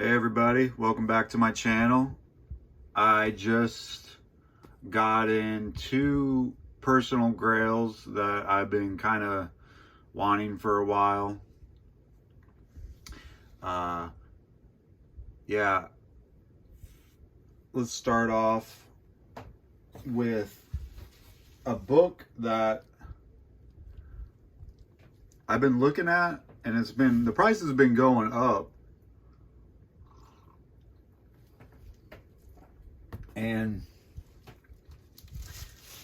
Hey everybody, welcome back to my channel. I just got in two personal grails that I've been kind of wanting for a while. Uh, yeah, let's start off with a book that I've been looking at, and the price has been going up. And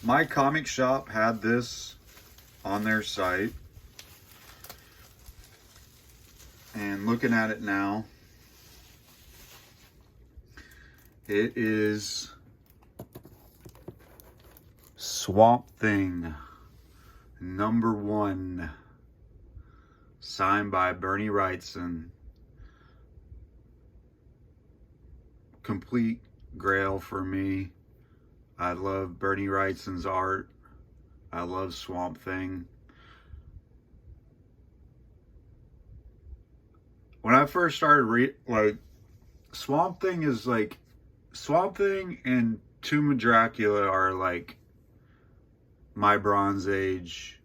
my comic shop had this on their site, and looking at it now, it is Swamp Thing #1, signed by Bernie Wrightson. Complete grail for me. I love Bernie Wrightson's art. I love Swamp Thing. When I first started Swamp Thing and Tomb of Dracula are like my Bronze Age.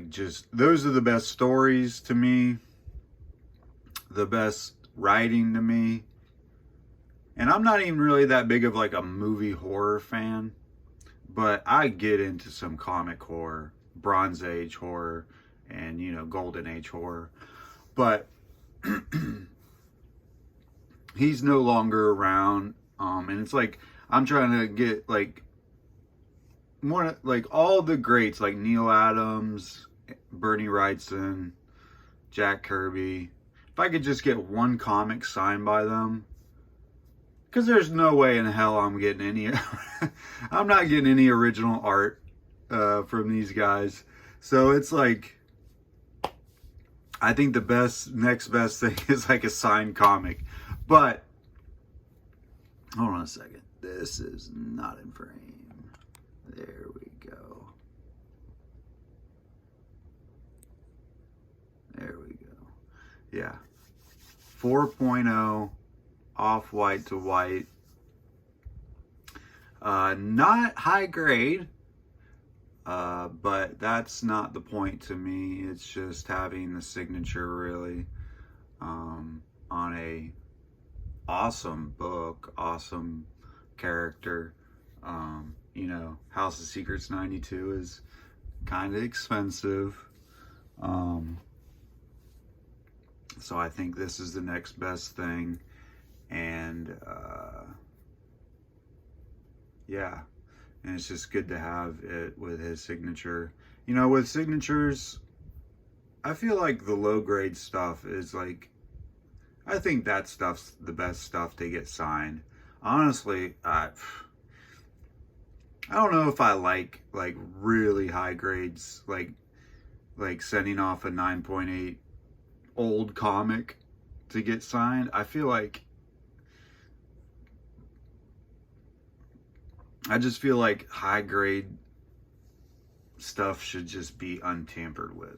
Just those are the best stories to me, the best writing to me. And I'm not even really that big of like a movie horror fan, but I get into some comic horror, Bronze Age horror, and Golden Age horror. But he's no longer around, and it's like I'm trying to get like more like all the greats like Neil Adams, Bernie Wrightson, Jack Kirby. If I could just get one comic signed by them, because there's no way in hell I'm getting any I'm not getting any original art from these guys. So it's like, I think the next best thing is like a signed comic. But hold on a second, this is not in frame. There we go. There we go. Yeah, 4.0 off-white to white. Not high grade, but that's not the point to me. It's just having the signature, really, on a awesome book, awesome character. House of Secrets 92 is kind of expensive. So I think this is the next best thing. And yeah, and it's just good to have it with his signature. With signatures, I feel like the low grade stuff is like, I think that stuff's the best stuff to get signed. Honestly, I don't know if I like really high grades, like sending off a 9.8 old comic to get signed. I just feel like high grade stuff should just be untampered with.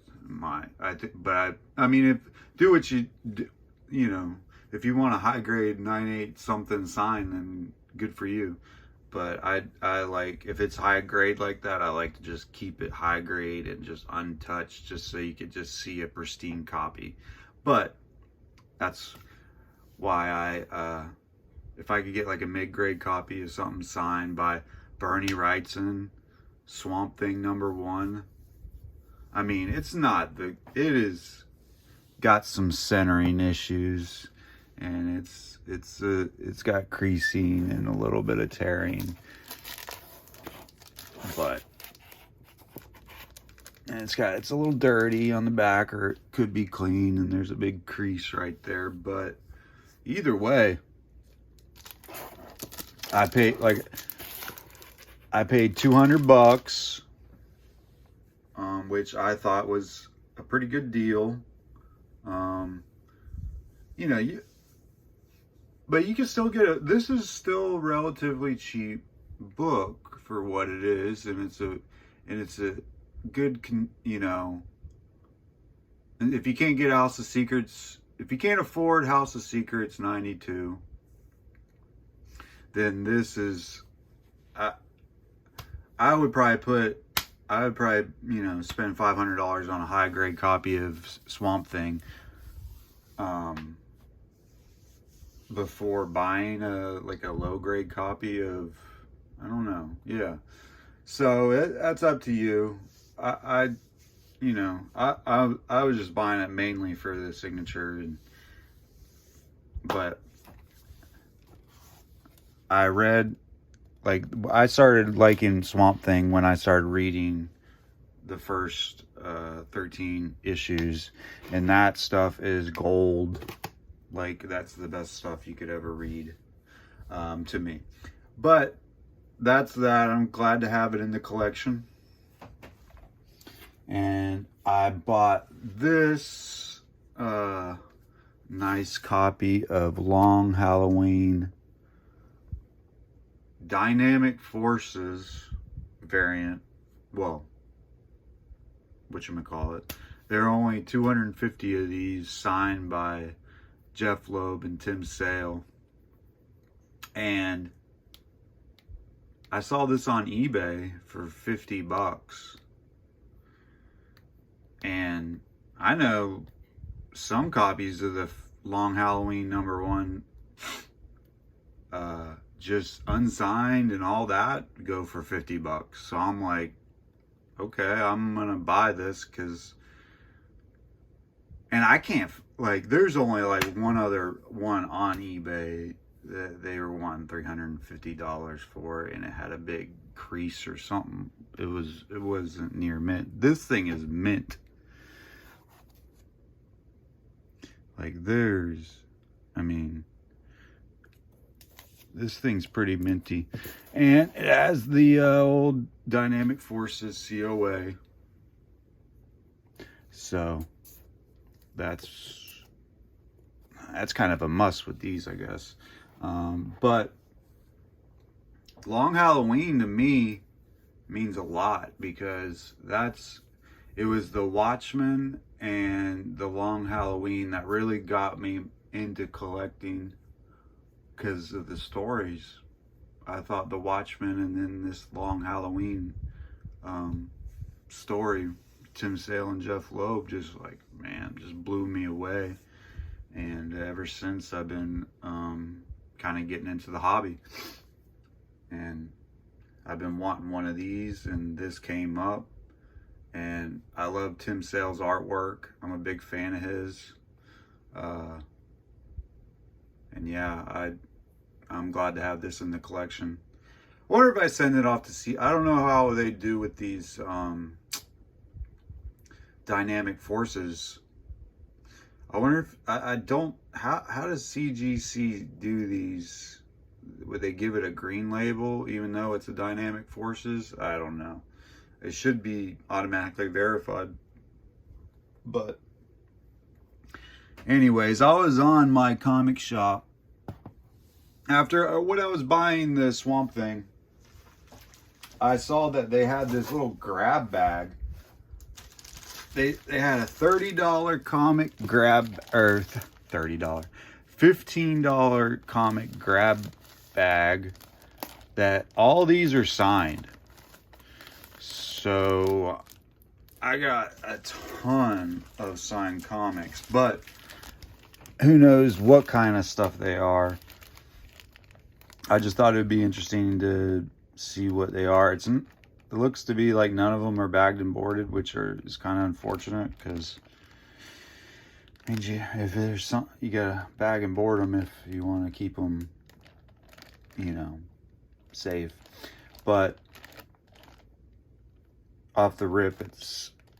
I mean, if do what you do, if you want a high grade 9.8 something sign, then good for you. But I like, if it's high grade like that, I like to just keep it high grade and just untouched, just so you could just see a pristine copy. But that's why if I could get like a mid-grade copy of something signed by Bernie Wrightson, Swamp Thing #1. I mean, it is got some centering issues, and it's got creasing and a little bit of tearing, and it's a little dirty on the back, or it could be clean, and there's a big crease right there. But either way, I paid $200, which I thought was a pretty good deal. But you can still get this is still a relatively cheap book for what it is, and it's a good, if you can't get House of Secrets if you can't afford House of Secrets 92, then this is, I would probably you know, spend $500 on a high grade copy of Swamp Thing before buying a low grade copy of, I don't know. Yeah. So that's up to you. I you know, I was just buying it mainly for the signature, but I read, like, I started liking Swamp Thing when I started reading the first 13 issues, and that stuff is gold. Like, that's the best stuff you could ever read, to me. But that's that. I'm glad to have it in the collection. And I bought this nice copy of Long Halloween Dynamic Forces variant. Well, whatchamacallit. There are only 250 of these signed by Jeff Loeb and Tim Sale. And I saw this on eBay for $50. And I know some copies of the Long Halloween #1, just unsigned and all that, go for $50. So I'm like, okay, I'm gonna buy this, because, and I can't, like, there's only like one other one on eBay that they were wanting $350 for, and it had a big crease or something. It wasn't near mint. This thing is mint. Like, I mean, this thing's pretty minty. And it has the old Dynamic Forces COA. So, that's kind of a must with these, I guess. But Long Halloween to me means a lot, because it was the Watchmen and the Long Halloween that really got me into collecting, because of the stories. I thought the Watchmen and then this Long Halloween story, Tim Sale and Jeff Loeb, just blew me away. And ever since, I've been kind of getting into the hobby. And I've been wanting one of these, and this came up. And I love Tim Sale's artwork. I'm a big fan of his. And yeah, I'm glad to have this in the collection. I wonder if I send it off to see. I don't know how they do with these Dynamic Forces. I wonder if I don't. How does CGC do these? Would they give it a green label even though it's a Dynamic Forces? I don't know. It should be automatically verified. But anyways, I was on my comic shop after when I was buying the Swamp Thing. I saw that they had this little grab bag. They had a $30 comic grab, or $30, $15 comic grab bag that all these are signed. So I got a ton of signed comics, but who knows what kind of stuff they are. I just thought it would be interesting to see what they are. It looks to be like none of them are bagged and boarded, which is kind of unfortunate, because if there's some, you gotta bag and board them if you want to keep them, you know, safe. But off the rip,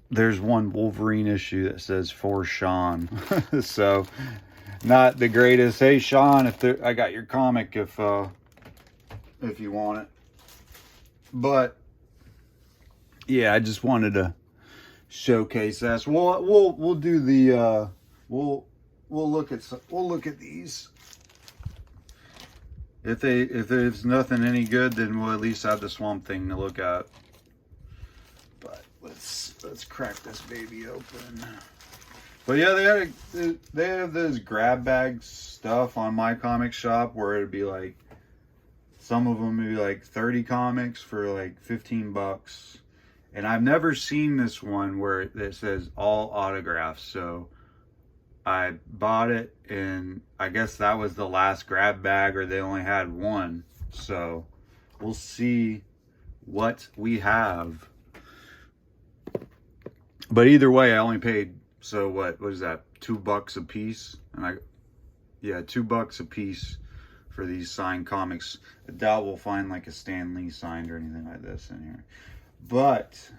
there's one Wolverine issue that says "For Sean," so not the greatest. Hey Sean, I got your comic if you want it. But yeah, I just wanted to showcase that. So we'll do the we'll look at these. If there's nothing any good, then we'll at least have the Swamp Thing to look at. But let's crack this baby open. But yeah, they have this grab bag stuff on my comic shop where it'd be like, some of them would be like 30 comics for like 15 bucks. And I've never seen this one where it says all autographs. So I bought it, and I guess that was the last grab bag, or they only had one. So we'll see what we have. But either way, I only paid, so what was that, $2 a piece? And yeah, $2 a piece for these signed comics. I doubt we'll find like a Stan Lee signed or anything like this in here. But,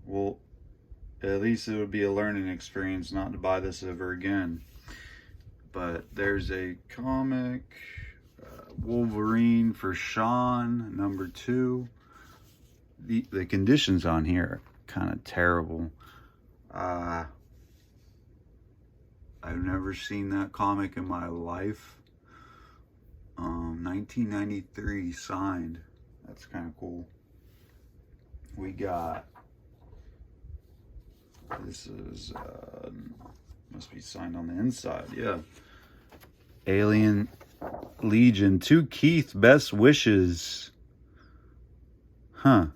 well, at least it would be a learning experience not to buy this ever again. But there's a comic, Wolverine for Sean, #2. The conditions on here are kind of terrible. I've never seen that comic in my life. 1993 signed. That's kind of cool. We got, this is must be signed on the inside. Yeah, Alien Legion, to Keith, best wishes. Huh.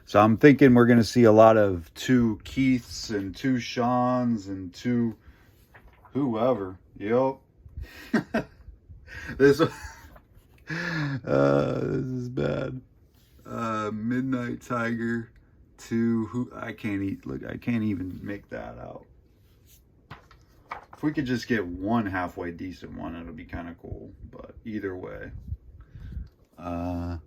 So I'm thinking we're gonna see a lot of 2 Keiths and 2 Seans and 2 whoever. Yep. This is bad. Midnight Tiger to who, I can't even make that out. If we could just get one halfway decent one, it'll be kind of cool. But either way, I've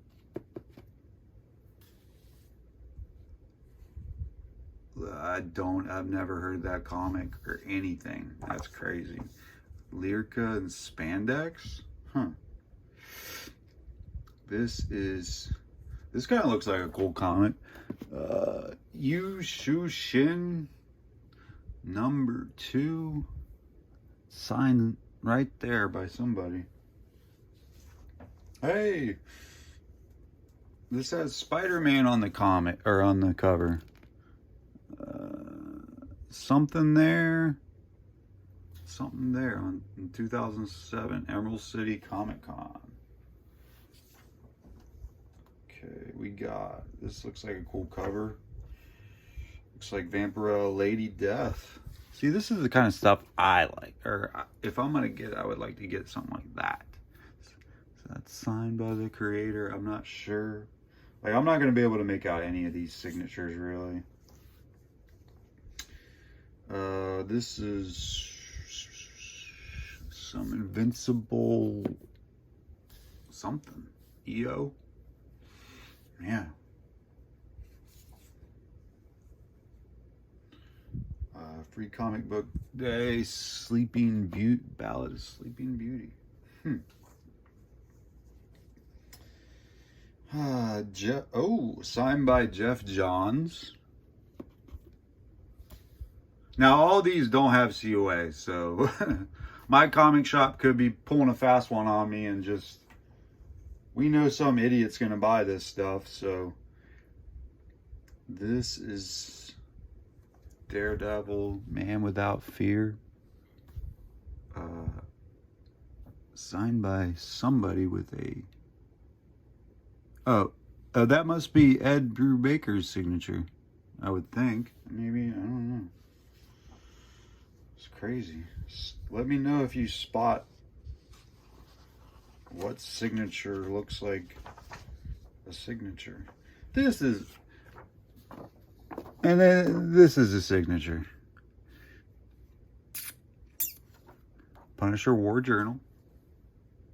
never heard that comic or anything. That's crazy. Lyrica and spandex? Huh. This kind of looks like a cool comic. Yu Shu Shin #2. Signed right there by somebody. Hey! This has Spider-Man on the comic, or on the cover. Something there in 2007 Emerald City Comic Con. Okay, we got, this looks like a cool cover. Looks like Vampirella Lady Death. See, this is the kind of stuff I like, or if I'm gonna get, I would like to get something like that. So that's signed by the creator. I'm not sure. Like, I'm not gonna be able to make out any of these signatures really. This is some Invincible something. EO? Yeah. Free comic book day. Sleeping Beauty. Ballad of Sleeping Beauty. Signed by Jeff Johns. Now, all these don't have COA, so my comic shop could be pulling a fast one on me and just, we know some idiot's going to buy this stuff, so this is Daredevil, Man Without Fear. Signed by somebody with a, that must be Ed Brubaker's signature, I would think. Maybe, I don't know. It's crazy. Let me know if you spot what signature looks like a signature. This is, and then this is a signature. Punisher War Journal.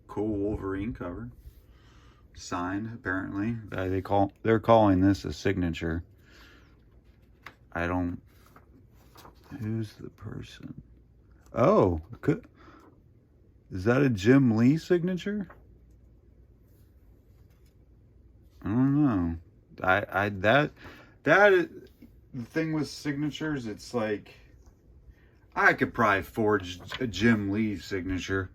Cool Wolverine cover. Signed, apparently. They're calling this a signature. I don't, who's the person? Oh, is that a Jim Lee signature? I don't know. That the thing with signatures, it's like, I could probably forge a Jim Lee signature.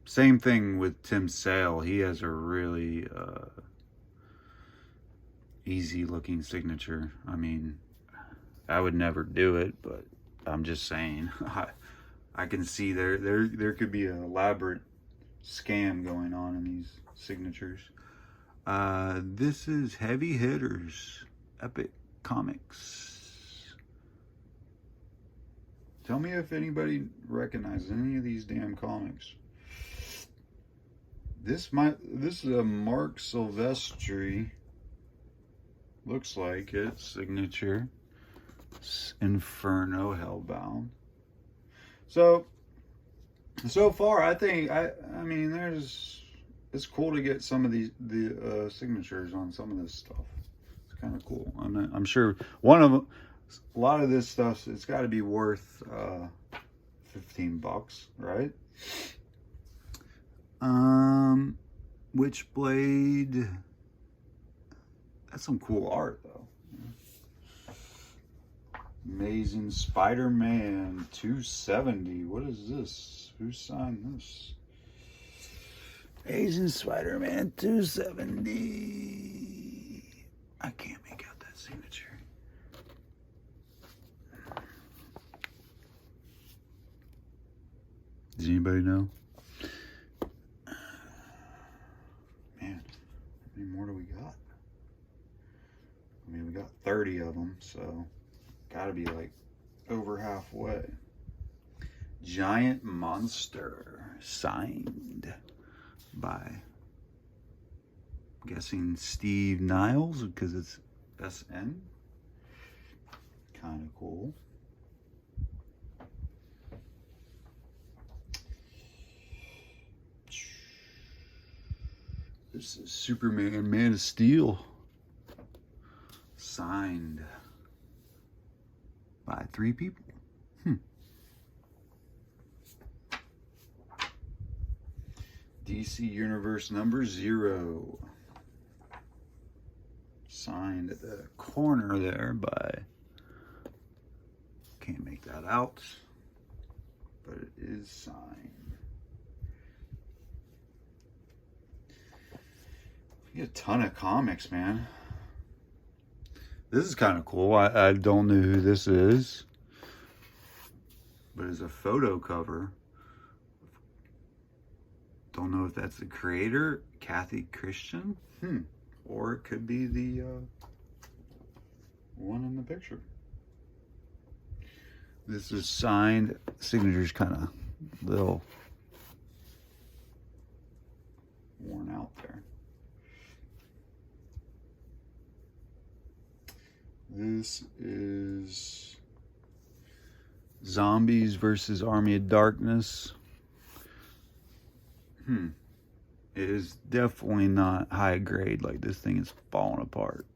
Same thing with Tim Sale. He has a really easy looking signature. I mean, I would never do it, but I'm just saying. I can see there could be an elaborate scam going on in these signatures. This is Heavy Hitters, Epic Comics. Tell me if anybody recognizes any of these damn comics. This is a Mark Silvestri. Looks like it. Signature. Inferno Hellbound. So far, I think I mean it's cool to get some of the signatures on some of this stuff. It's kind of cool. I'm sure a lot of this stuff, it's got to be worth $15, right? Witchblade. That's some cool art though. Amazing Spider-Man 270. What is this? Who signed this? Amazing Spider-Man 270. I can't make out that signature. Does anybody know? Man, how many more do we got? I mean, we got 30 of them, so gotta be like over halfway. Giant Monster, signed by, I'm guessing, Steve Niles, because it's SN. Kind of cool. This is Superman, Man of Steel, signed by 3 people. DC Universe number 0. Signed at the corner there by, can't make that out, but it is signed. You get a ton of comics, man. This is kind of cool. I don't know who this is, but it's a photo cover. Don't know if that's the creator, Kathy Christian, or it could be the one in the picture. This is signed. Signature's kind of little worn out there. This is Zombies versus Army of Darkness. It is definitely not high grade. Like, this thing is falling apart.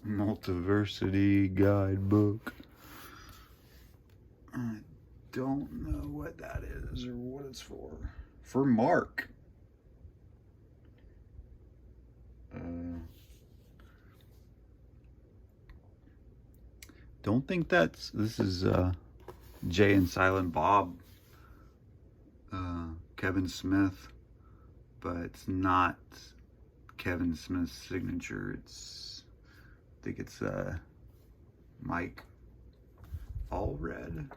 Multiversity guidebook. I don't know what that is or what it's for. For Mark. Don't think this is Jay and Silent Bob, Kevin Smith, but it's not Kevin Smith's signature. I think it's Mike Allred.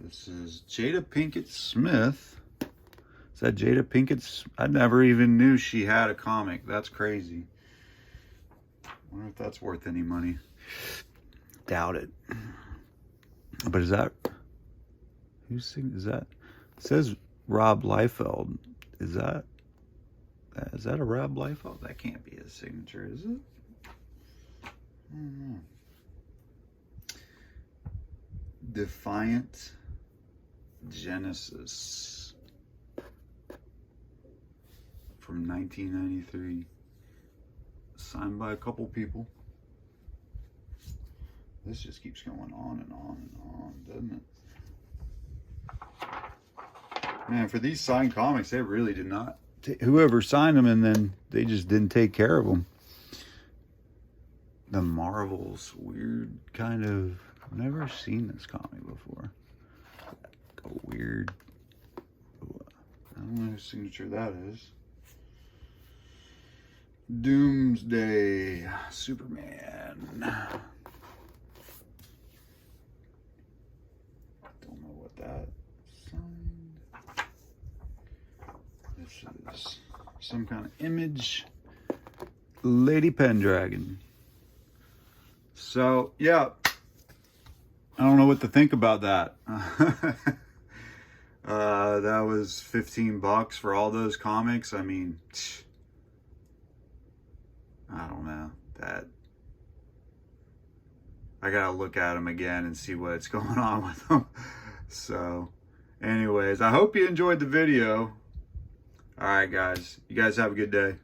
This is Jada Pinkett Smith. Is that Jada Pinkett? I never even knew she had a comic. That's crazy. I wonder if that's worth any money. Doubt it. But is that, who's singing? Is that, it says Rob Liefeld. Is that a Rob Liefeld? That can't be his signature, is it? I don't know. Defiant Genesis from 1993, signed by a couple people. This just keeps going on and on and on, doesn't it? Man, for these signed comics, they really did not, whoever signed them, and then they just didn't take care of them. The Marvels, weird kind of, I've never seen this comic before. a weird, I don't know whose signature that is. Doomsday Superman. Don't know what that signed. This is some kind of image. Lady Pendragon. So yeah, I don't know what to think about that. That was $15 for all those comics. I mean, I don't know. That I gotta look at them again and see what's going on with them. So anyways, I hope you enjoyed the video. All right, guys. You guys have a good day.